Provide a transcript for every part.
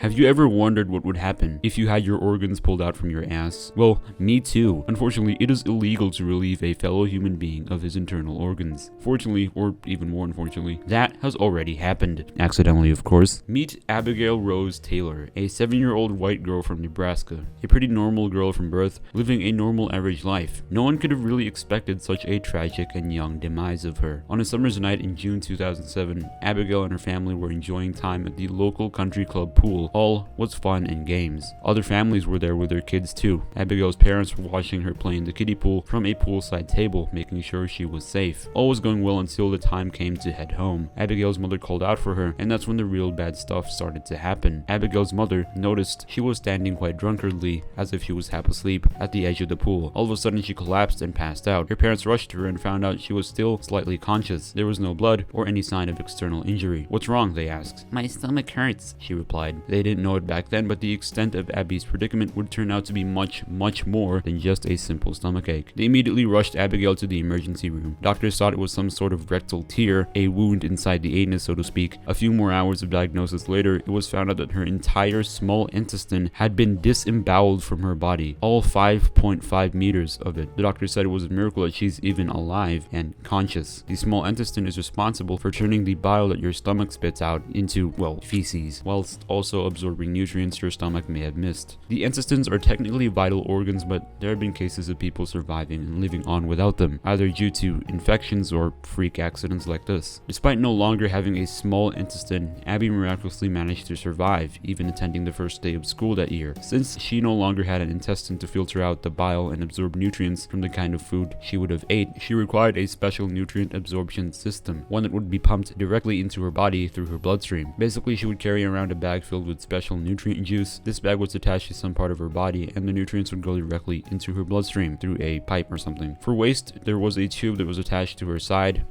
Have you ever wondered what would happen if you had your organs pulled out from your ass? Well, me too. Unfortunately, it is illegal to relieve a fellow human being of his internal organs. Fortunately, or even more unfortunately, that has already happened. Accidentally, of course. Meet Abigail Rose Taylor, a 7-year-old white girl from Nebraska. A pretty normal girl from birth, living a normal average life. No one could have really expected such a tragic and young demise of her. On a summer's night in June 2007, Abigail and her family were enjoying time at the local country club pool. All was fun and games. Other families were there with their kids too. Abigail's parents were watching her play in the kiddie pool from a poolside table, making sure she was safe. All was going well until the time came to head home. Abigail's mother called out for her, and that's when the real bad stuff started to happen. Abigail's mother noticed she was standing quite drunkardly, as if she was half asleep, at the edge of the pool. All of a sudden she collapsed and passed out. Her parents rushed her and found out she was still slightly conscious. There was no blood or any sign of external injury. "What's wrong?" they asked. "My stomach hurts," she replied. They didn't know it back then, but the extent of Abby's predicament would turn out to be much more than just a simple stomachache. They immediately rushed Abigail to the emergency room. Doctors thought it was some sort of rectal tear, a wound inside the anus, so to speak. A few more hours of diagnosis later, it was found out that her entire small intestine had been disemboweled from her body, all 5.5 meters of it. The doctor said it was a miracle that she's even alive and conscious. The small intestine is responsible for turning the bile that your stomach spits out into, well, feces, whilst also absorbing nutrients your stomach may have missed. The intestines are technically vital organs, but there have been cases of people surviving and living on without them, either due to infections or freak accidents like this. Despite no longer having a small intestine, Abby miraculously managed to survive, even attending the first day of school that year. Since she no longer had an intestine to filter out the bile and absorb nutrients from the kind of food she would have ate, she required a special nutrient absorption system, one that would be pumped directly into her body through her bloodstream. Basically, she would carry around a bag filled with special nutrient juice. This bag was attached to some part of her body, and the nutrients would go directly into her bloodstream through a pipe or something. For waste, there was a tube that was attached to her side.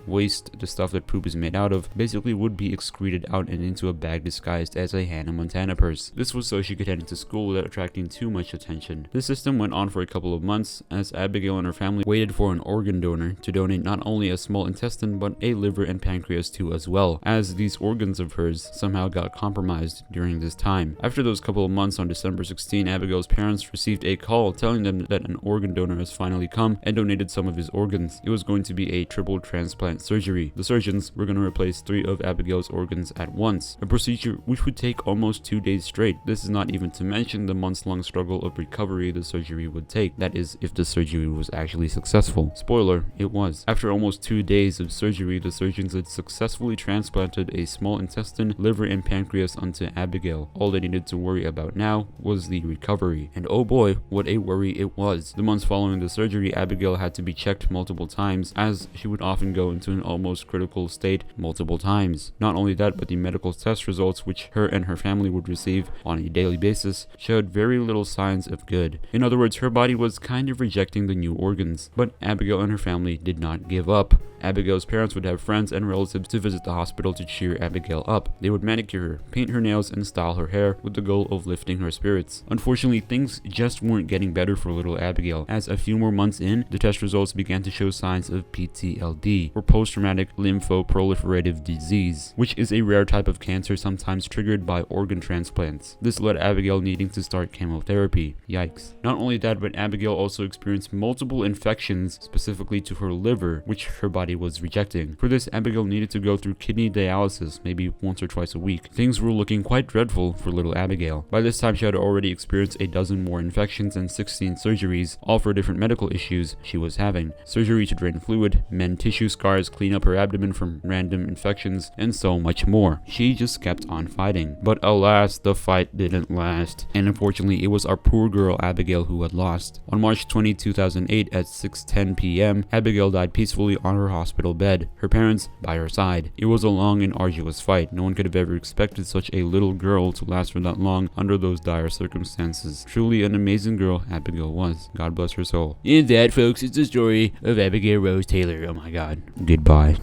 Waste, the stuff that poop is made out of, basically would be excreted out and into a bag disguised as a Hannah Montana purse. This was so she could head into school without attracting too much attention. This system went on for a couple of months as Abigail and her family waited for an organ donor to donate not only a small intestine but a liver and pancreas too as well, as these organs of hers somehow got compromised during this time. After those couple of months, on December 16, Abigail's parents received a call telling them that an organ donor has finally come and donated some of his organs. It was going to be a triple transplant surgery. The surgeons were going to replace 3 of Abigail's organs at once, a procedure which would take almost 2 days straight. This is not even to mention the months-long struggle of recovery the surgery would take. That is, if the surgery was actually successful. Spoiler, it was. After almost 2 days of surgery, the surgeons had successfully transplanted a small intestine, liver, and pancreas onto Abigail. All they needed to worry about now was the recovery. And oh boy, what a worry it was. The months following the surgery, Abigail had to be checked multiple times, as she would often go into an almost critical state multiple times. Not only that, but the medical test results which her and her family would receive on a daily basis showed very little signs of good. In other words, her body was kind of rejecting the new organs. But Abigail and her family did not give up. Abigail's parents would have friends and relatives to visit the hospital to cheer Abigail up. They would manicure her, paint her nails, and style her hair with the goal of lifting her spirits. Unfortunately, things just weren't getting better for little Abigail, as a few more months in, the test results began to show signs of PTLD, or post-traumatic lymphoproliferative disease, which is a rare type of cancer sometimes triggered by organ transplants. This led Abigail needing to start chemotherapy. Yikes. Not only that, but Abigail also experienced multiple infections specifically to her liver, which her body was rejecting. For this, Abigail needed to go through kidney dialysis maybe once or twice a week. Things were looking quite dreadful for little Abigail. By this time, she had already experienced a dozen more infections and 16 surgeries, all for different medical issues she was having. Surgery to drain fluid, mend tissue scars, clean up her abdomen from random infections, and so much more. She just kept on fighting. But alas, the fight didn't last. And unfortunately, it was our poor girl Abigail who had lost. On March 20, 2008 at 6:10 p.m., Abigail died peacefully on her hospital bed, her parents by her side. It was a long and arduous fight. No one could have ever expected such a little girl to last for that long under those dire circumstances. Truly an amazing girl Abigail was. God bless her soul. And that, folks, is the story of Abigail Rose Taylor. Oh my god. Goodbye.